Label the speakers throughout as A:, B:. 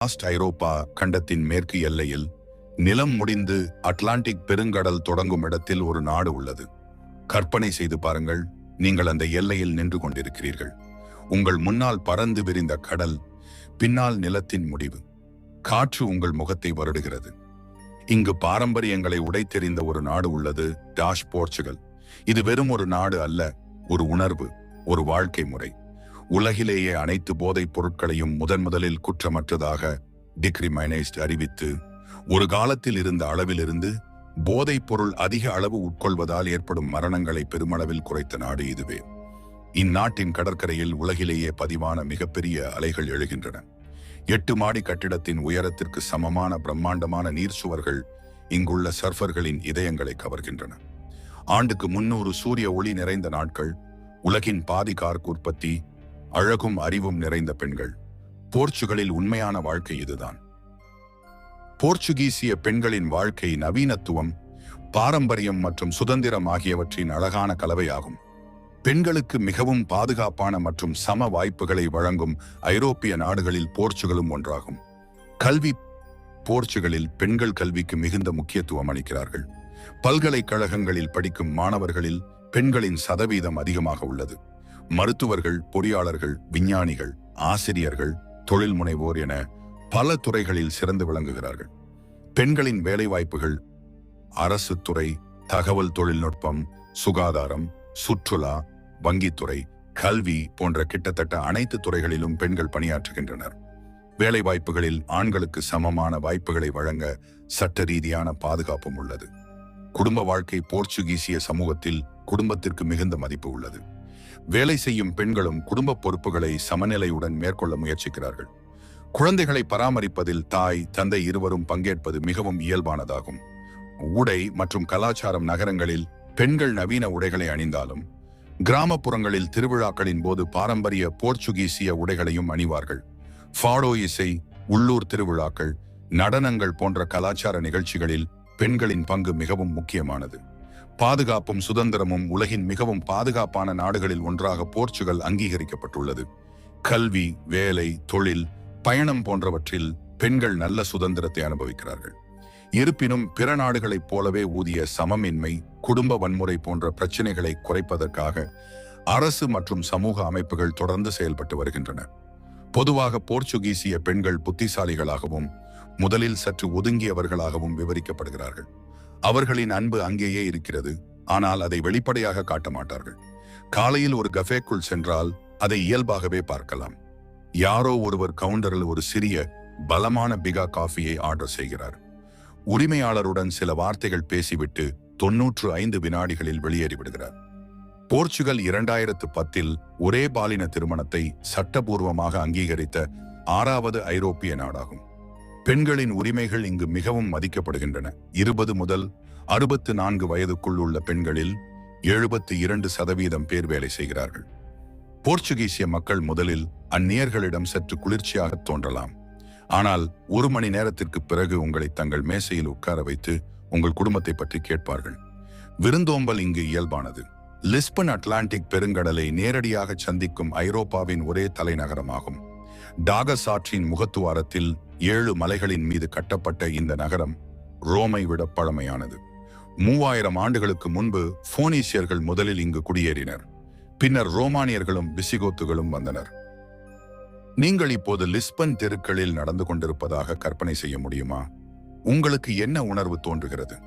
A: ஐரோப்பா கண்டத்தின் மேற்கு எல்லையில் நிலம் முடிந்து அட்லாண்டிக் பெருங்கடல் தொடங்கும் இடத்தில் ஒரு நாடு உள்ளது. கற்பனை செய்து பாருங்கள், நீங்கள் அந்த எல்லையில் நின்று கொண்டிருக்கிறீர்கள். உங்கள் முன்னால் பறந்து விரிந்த கடல், பின்னால் நிலத்தின் முடிவு. காற்று உங்கள் முகத்தை வருடுகிறது. இங்கு பாரம்பரியங்களை உடைத்தெறிந்த ஒரு நாடு உள்ளது, போர்ச்சுகல். இது வெறும் ஒரு நாடு அல்ல, ஒரு உணர்வு, ஒரு வாழ்க்கை முறை. உலகிலேயே அனைத்து போதைப் பொருட்களையும் முதலில் குற்றமற்றதாக டிக்ரிமைனைஸ்ட் அறிவித்து ஒரு காலத்தில் இருந்த அளவிலிருந்து போதைப் பொருள் அதிக அளவு உட்கொள்வதால் ஏற்படும் மரணங்களை பெருமளவில் குறைத்த நாடு இதுவே. இந்நாட்டின் கடற்கரையில் உலகிலேயே பதிவான மிகப்பெரிய அலைகள் எழுகின்றன. 8 மாடி கட்டிடத்தின் உயரத்திற்கு சமமான பிரம்மாண்டமான நீர் சுவர்கள் இங்குள்ள சர்ஃபர்களின் இதயங்களை கவர்கின்றன. ஆண்டுக்கு 300 சூரிய ஒளி நிறைந்த நாட்கள், உலகின் பாதி கார் உற்பத்தி, அழகும் அறிவும் நிறைந்த பெண்கள். போர்ச்சுகலில் உண்மையான வாழ்க்கை இதுதான். போர்ச்சுகீசிய பெண்களின் வாழ்க்கை நவீனத்துவம், பாரம்பரியம் மற்றும் சுதந்திரம் ஆகியவற்றின் அழகான கலவையாகும். பெண்களுக்கு மிகவும் பாதுகாப்பான மற்றும் சம வாய்ப்புகளை வழங்கும் ஐரோப்பிய நாடுகளில் போர்ச்சுகலும் ஒன்றாகும். கல்வி. போர்ச்சுகலில் பெண்கள் கல்விக்கு மிகுந்த முக்கியத்துவம் அளிக்கிறார்கள். பல்கலைக்கழகங்களில் படிக்கும் மாணவர்களில் பெண்களின் சதவீதம் அதிகமாக உள்ளது. மருத்துவர்கள், பொறியாளர்கள், விஞ்ஞானிகள், ஆசிரியர்கள், தொழில் முனைவோர் என பல துறைகளில் சிறந்து விளங்குகிறார்கள். பெண்களின் வேலைவாய்ப்புகள் அரசு துறை, தகவல் தொழில்நுட்பம், சுகாதாரம், சுற்றுலா, வங்கித்துறை, கல்வி போன்ற கிட்டத்தட்ட அனைத்து துறைகளிலும் பெண்கள் பணியாற்றுகின்றனர். வேலைவாய்ப்புகளில் ஆண்களுக்கு சமமான வாய்ப்புகளை வழங்க சட்ட ரீதியான பாதுகாப்பும் உள்ளது. குடும்ப வாழ்க்கை. போர்ச்சுகீசிய சமூகத்தில் குடும்பத்திற்கு மிகுந்த மதிப்பு உள்ளது. வேலை செய்யும் பெண்களும் குடும்ப பொறுப்புகளை சமநிலையுடன் மேற்கொள்ள முயற்சிக்கிறார்கள். குழந்தைகளை பராமரிப்பதில் தாய், தந்தை இருவரும் பங்கேற்பது மிகவும் இயல்பானதாகும். உடை மற்றும் கலாச்சாரம். நகரங்களில் பெண்கள் நவீன உடைகளை அணிந்தாலும் கிராமப்புறங்களில் திருவிழாக்களின் போது பாரம்பரிய போர்ச்சுகீசிய உடைகளையும் அணிவார்கள். ஃபாடோ இசை, உள்ளூர் திருவிழாக்கள், நடனங்கள் போன்ற கலாச்சார நிகழ்ச்சிகளில் பெண்களின் பங்கு மிகவும் முக்கியமானது. பாதுகாப்பும் சுதந்திரமும். உலகின் மிகவும் பாதுகாப்பான நாடுகளில் ஒன்றாக போர்ச்சுகல் அங்கீகரிக்கப்பட்டுள்ளது. கல்வி, வேலை, தொழில், பயணம் போன்றவற்றில் பெண்கள் நல்ல சுதந்திரத்தை அனுபவிக்கிறார்கள். இருப்பினும் பிற நாடுகளைப் போலவே ஊதிய சமமின்மை, குடும்ப வன்முறை போன்ற பிரச்சினைகளை குறைப்பதற்காக அரசு மற்றும் சமூக அமைப்புகள் தொடர்ந்து செயல்பட்டு வருகின்றன. பொதுவாக போர்ச்சுகீசிய பெண்கள் புத்திசாலிகளாகவும் முதலில் சற்று ஒதுங்கியவர்களாகவும் விவரிக்கப்படுகிறார்கள். அவர்களின் அன்பு அங்கேயே இருக்கிறது, ஆனால் அதை வெளிப்படையாக காட்ட மாட்டார்கள். காலையில் ஒரு கஃபேக்குள் சென்றால் அதை இயல்பாகவே பார்க்கலாம். யாரோ ஒருவர் கவுண்டரில் ஒரு சிறிய பலமான பிகா காஃபியை ஆர்டர் செய்கிறார். உரிமையாளருடன் சில வார்த்தைகள் பேசிவிட்டு 95 வினாடிகளில் வெளியேறிவிடுகிறார். போர்ச்சுகல் 2010 ஒரே பாலின திருமணத்தை சட்டபூர்வமாக அங்கீகரித்த 6வது ஐரோப்பிய நாடாகும். பெண்களின் உரிமைகள் இங்கு மிகவும் மதிக்கப்படுகின்றன. 20 முதல் 64 வயதுக்குள் உள்ள பெண்களில் 72% பேர் வேலை செய்கிறார்கள். போர்ச்சுகீசிய மக்கள் முதலில் அந்நியர்களிடம் சற்று குளிர்ச்சியாக தோன்றலாம், ஆனால் 1 மணி நேரத்திற்கு பிறகு உங்களை தங்கள் மேசையில் உட்கார வைத்து உங்கள் குடும்பத்தை பற்றி கேட்பார்கள். விருந்தோம்பல் இங்கு இயல்பானது. லிஸ்பன் அட்லாண்டிக் பெருங்கடலை நேரடியாக சந்திக்கும் ஐரோப்பாவின் ஒரே தலைநகரமாகும். டாகஸ் ஆற்றின் முகத்துவாரத்தில் 7 மலைகளின் மீது கட்டப்பட்ட இந்த நகரம் ரோமை விட பழமையானது. 3000 ஆண்டுகளுக்கு முன்பு போனீசியர்கள் முதலில் இங்கு குடியேறினர். பின்னர் ரோமானியர்களும் விசிகோத்துகளும் வந்தனர். நீங்கள் இப்போது லிஸ்பன் தெருக்களில் நடந்து கொண்டிருப்பதாக கற்பனை செய்ய முடியுமா? உங்களுக்கு என்ன உணர்வு தோன்றுகிறது?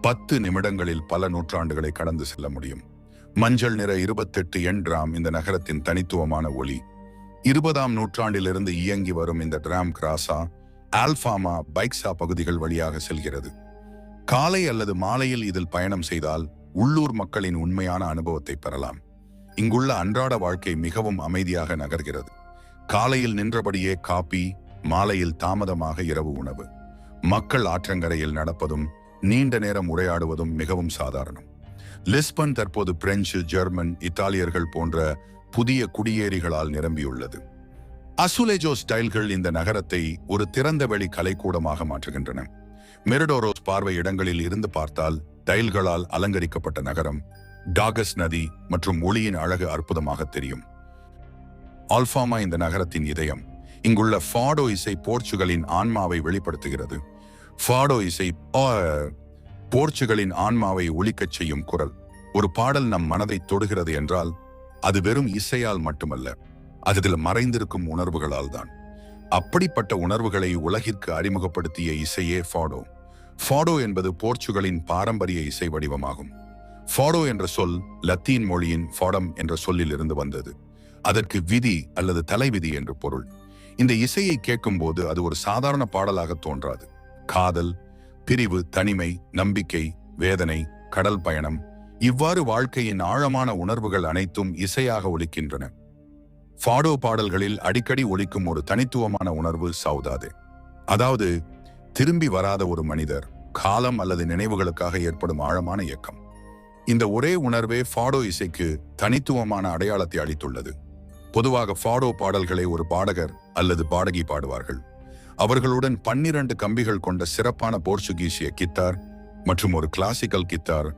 A: 10 நிமிடங்களில் பல நூற்றாண்டுகளை கடந்து செல்ல முடியும். மஞ்சள் நிற 28 எண் டிராம் இந்த நகரத்தின் தனித்துவமான ஒளி. 20ஆம் நூற்றாண்டிலிருந்து இயங்கி வரும் இந்த டிராம் கிராசா, ஆல்ஃபாமா, பைக்ஸா பகுதிகள் வழியாக செல்கிறது. காலை அல்லது மாலையில் இதில் பயணம் செய்தால் உள்ளூர் மக்களின் உண்மையான அனுபவத்தை பெறலாம். இங்குள்ள அன்றாட வாழ்க்கை மிகவும் அமைதியாக நகர்கிறது. காலையில் நின்றபடியே காபி, மாலையில் தாமதமாக இரவு உணவு. மக்கள் ஆற்றங்கரையில் நடப்பதும் நீண்ட நேரம் உரையாடுவதும் மிகவும் சாதாரணம். லிஸ்பன் தற்போது பிரெஞ்சு, ஜெர்மன், இத்தாலியர்கள் போன்ற புதிய குடியேறிகளால் நிரம்பியுள்ளது. அசுலேஜோ ஸ்டைல்கள் இந்த நகரத்தை ஒரு திறந்த வெளி கலைக்கூடமாக மாற்றுகின்றன. மெரடோரோஸ் பார்வை இடங்களில் இருந்து பார்த்தால் டைல்களால் அலங்கரிக்கப்பட்ட நகரம், டாகஸ் நதி மற்றும் ஒளியின் அழகு அற்புதமாக தெரியும். ஆல்ஃபாமா இந்த நகரத்தின் இதயம். இங்குள்ள ஃபாடோ இசை போர்ச்சுகலின் ஆன்மாவை வெளிப்படுத்துகிறது. ஃபாடோ இசை போர்ச்சுகலின் ஆன்மாவை ஒலிக்கச் செய்யும் குரல். ஒரு பாடல் நம் மனதை தொடுகிறது என்றால் அது வெறும் இசையால் மட்டுமல்ல, அதில் மறைந்திருக்கும் உணர்வுகளால் தான். அப்படிப்பட்ட உணர்வுகளை உலகிற்கு அறிமுகப்படுத்திய இசையே ஃபாடோ. ஃபாடோ என்பது போர்ச்சுகலின் பாரம்பரிய இசை வடிவமாகும். ஃபாடோ என்ற சொல் லத்தீன் மொழியின் ஃபாடம் என்ற சொல்லில் இருந்து வந்தது. அதற்கு விதி அல்லது தலைவிதி என்று பொருள். இந்த இசையை கேட்கும்போது அது ஒரு சாதாரண பாடலாக தோன்றாது. காதல், பிரிவு, தனிமை, நம்பிக்கை, வேதனை, கடல் பயணம், இவ்வாறு வாழ்க்கையின் ஆழமான உணர்வுகள் அனைத்தும் இசையாக ஒலிக்கின்றன. ஃபாடோ பாடல்களில் அடிக்கடி ஒலிக்கும் ஒரு தனித்துவமான உணர்வு சௌதாதே, அதாவது திரும்பி வராத ஒரு மனிதர், காலம் அல்லது நினைவுகளுக்காக ஏற்படும் ஆழமான இயக்கம். இந்த ஒரே உணர்வே ஃபாடோ இசைக்கு தனித்துவமான அடையாளத்தை அளித்துள்ளது. பொதுவாக ஃபாடோ பாடல்களை ஒரு பாடகர் அல்லது பாடகி பாடுவார்கள். அவர்களுடன் 12 கம்பிகள் கொண்ட சிறப்பான போர்ச்சுகீசிய கித்தார் மற்றும் ஒரு கிளாசிக்கல் கித்தார்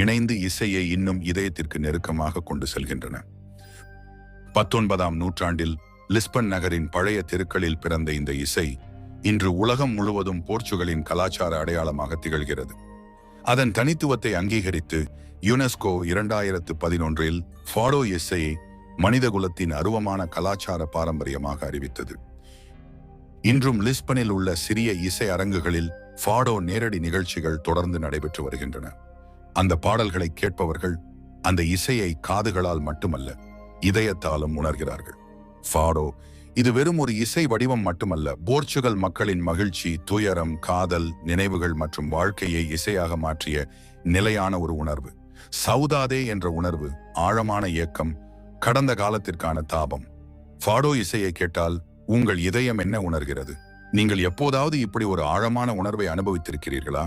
A: இணைந்து இசையை இன்னும் இதயத்திற்கு நெருக்கமாக கொண்டு செல்கின்றன. 19ஆம் நூற்றாண்டில் லிஸ்பன் நகரின் பழைய தெருக்களில் பிறந்த இந்த இசை இன்று உலகம் முழுவதும் போர்ச்சுகலின் கலாச்சார அடையாளமாக திகழ்கிறது. அதன் தனித்துவத்தை அங்கீகரித்து யுனெஸ்கோ 2011இல் ஃபாடோ இசையை மனிதகுலத்தின் அருவமான கலாச்சார பாரம்பரியமாக அறிவித்தது. இன்றும் லிஸ்பனில் உள்ள சிறிய இசை அரங்குகளில் ஃபாடோ நேரடி நிகழ்ச்சிகள் தொடர்ந்து நடைபெற்று வருகின்றன. அந்த பாடல்களை கேட்பவர்கள் அந்த இசையை காதுகளால் மட்டுமல்ல, இதயத்தாலும் உணர்கிறார்கள். ஃபாடோ இது வெறும் ஒரு இசை வடிவம் மட்டுமல்ல, போர்ச்சுகல் மக்களின் மகிழ்ச்சி, துயரம், காதல், நினைவுகள் மற்றும் வாழ்க்கையை இசையாக மாற்றிய நிலையான ஒரு உணர்வு. சௌதாதே என்ற உணர்வு ஆழமான இயக்கம், கடந்த காலத்திற்கான தாபம். ஃபாடோ இசையை கேட்டால் உங்கள் இதயம் என்ன உணர்கிறது? நீங்கள் எப்போதாவது இப்படி ஒரு ஆழமான உணர்வை அனுபவித்திருக்கிறீர்களா?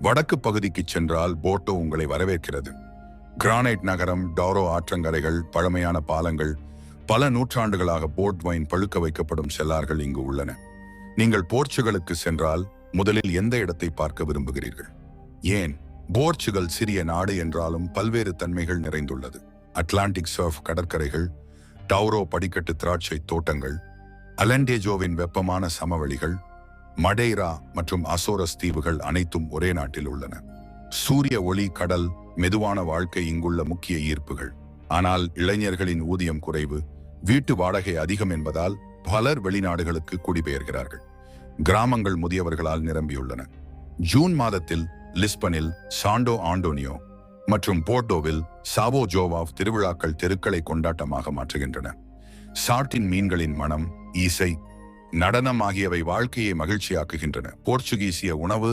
A: வடக்கு பகுதிக்கு சென்றால் போர்டோ உங்களை வரவேற்கிறது. கிரானைட் நகரம், டாரோ ஆற்றங்கரைகள், பழமையான பாலங்கள், பல நூற்றாண்டுகளாக போர்ட் வைன் பழுக்க வைக்கப்படும் செல்லார்கள் இங்கு உள்ளன. நீங்கள் போர்ச்சுகலுக்கு சென்றால் முதலில் எந்த இடத்தை பார்க்க விரும்புகிறீர்கள்? ஏன்? போர்ச்சுகல் சிறிய நாடு என்றாலும் பல்வேறு தன்மைகள் நிறைந்துள்ளது. அட்லாண்டிக் சர்ஃப் கடற்கரைகள், டவுரோ படிக்கட்டு திராட்சை தோட்டங்கள், அலண்டேஜோவின் வெப்பமான சமவெளிகள், மடெய்ரா மற்றும் அசோரஸ் தீவுகள் அனைத்தும் ஒரே நாட்டில் உள்ளன. சூரிய ஒளி, கடல், மெதுவான வாழ்க்கை இங்குள்ள முக்கிய ஈர்ப்புகள். ஆனால் இளைஞர்களின் ஊதியம் குறைவு, வீட்டு வாடகை அதிகம் என்பதால் பலர் வெளிநாடுகளுக்கு குடிபெயர்கிறார்கள். கிராமங்கள் முதியவர்களால் நிரம்பியுள்ளன. ஜூன் மாதத்தில் லிஸ்பனில் சாண்டோ ஆண்டோனியோ மற்றும் போர்டோவில் சாவோ ஜோவாவ் திருவிழாக்கள் தெருக்களை கொண்டாட்டமாக மாற்றுகின்றன. சாட்டின் மீன்களின் மனம், இசை, நடனம் ஆகியவை வாழ்க்கையை மகிழ்ச்சியாக்குகின்றன. போர்ச்சுகீசிய உணவு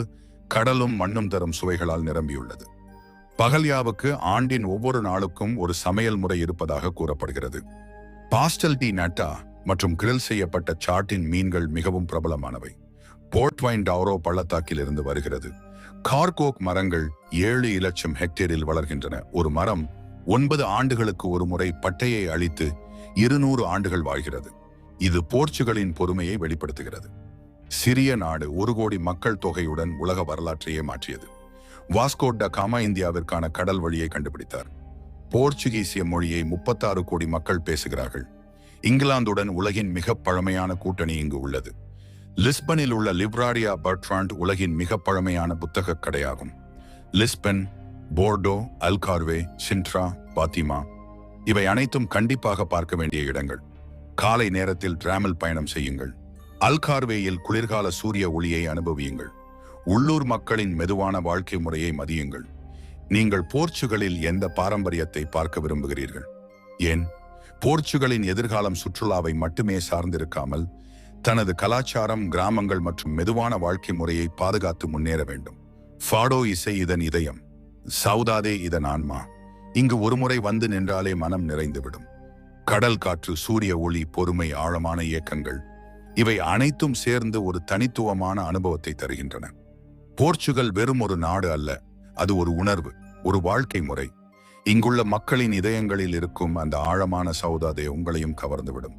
A: கடலும் மண்ணும் தரும் சுவைகளால் நிரம்பியுள்ளது. பகல்யாவுக்கு ஆண்டின் ஒவ்வொரு நாளுக்கும் ஒரு சமையல் முறை இருப்பதாக கூறப்படுகிறது. பாஸ்டல் டி நட்டா மற்றும் கிரில் செய்யப்பட்ட சாட்டின் மீன்கள் மிகவும் பிரபலமானவை. போர்ட் வைன் டவுரோ பள்ளத்தாக்கில் இருந்து வருகிறது. கார்கோக் மரங்கள் 7 இலட்சம் ஹெக்டேரில் வளர்கின்றன. ஒரு மரம் 9 ஆண்டுகளுக்கு ஒரு முறை பட்டையை அழித்து 200 ஆண்டுகள் வாழ்கிறது. இது போர்ச்சுகலின் பொறுமையை வெளிப்படுத்துகிறது. சிறிய நாடு 1 கோடி மக்கள் தொகையுடன் உலக வரலாற்றையே மாற்றியது. வாஸ்கோ ட காமா இந்தியாவிற்கான கடல் வழியை கண்டுபிடித்தார். போர்ச்சுகீசிய மொழியை 36 கோடி மக்கள் பேசுகிறார்கள். இங்கிலாந்துடன் உலகின் மிக பழமையான கூட்டணி இங்கு உள்ளது. லிஸ்பனில் உள்ள லிப்ராரியா பர்ட்ராண்ட் உலகின் மிக பழமையான புத்தகக் கடையாகும். லிஸ்பன், போர்டோ, அல்கார்வே, சின்ட்ரா, பாத்திமா இவை அனைத்தும் கண்டிப்பாக பார்க்க வேண்டிய இடங்கள். காலை நேரத்தில் டிராமில் பயணம் செய்யுங்கள். அல்கார்வேயில் குளிர்கால சூரிய ஒளியை அனுபவியுங்கள். உள்ளூர் மக்களின் மெதுவான வாழ்க்கை முறையை மதியுங்கள். நீங்கள் போர்ச்சுகலில் எந்த பாரம்பரியத்தை பார்க்க விரும்புகிறீர்கள்? ஏன்? போர்ச்சுகலின் எதிர்காலம் சுற்றுலாவை மட்டுமே சார்ந்திருக்காமல் தனது கலாச்சாரம், கிராமங்கள் மற்றும் மெதுவான வாழ்க்கை முறையை பாதுகாத்து முன்னேற வேண்டும். ஃபாடோ இசை இதன் இதயம், சௌதாதே இதன் ஆன்மா. இங்கு ஒருமுறை வந்து நின்றாலே மனம் நிறைந்துவிடும். கடல் காற்று, சூரிய ஒளி, பொறுமை, ஆழமான இயக்கங்கள் இவை அனைத்தும் சேர்ந்து ஒரு தனித்துவமான அனுபவத்தை தருகின்றன. போர்ச்சுகல் வெறும் ஒரு நாடு அல்ல, அது ஒரு உணர்வு, ஒரு வாழ்க்கை முறை. இங்குள்ள மக்களின் இதயங்களில் இருக்கும் அந்த ஆழமான சௌதாதே உங்களையும் கவர்ந்துவிடும்.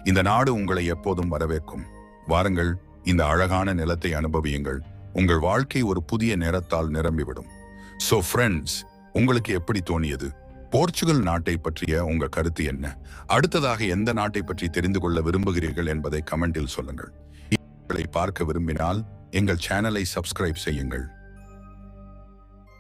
A: இந்த நாடு உங்களை எப்போதும் வரவேற்கும். வாருங்கள், இந்த அழகான நிலத்தை அனுபவியுங்கள். உங்கள் வாழ்க்கை ஒரு புதிய நிறத்தால் நிரம்பிவிடும். சோ ஃப்ரெண்ட்ஸ், உங்களுக்கு எப்படி தோணியது? போர்ச்சுகல் நாட்டை பற்றிய உங்க கருத்து என்ன? அடுத்ததாக எந்த நாட்டை பற்றி தெரிந்து கொள்ள விரும்புகிறீர்கள் என்பதை கமெண்டில் சொல்லுங்கள். பார்க்க விரும்பினால் எங்கள் சேனலை சப்ஸ்கிரைப் செய்யுங்கள்.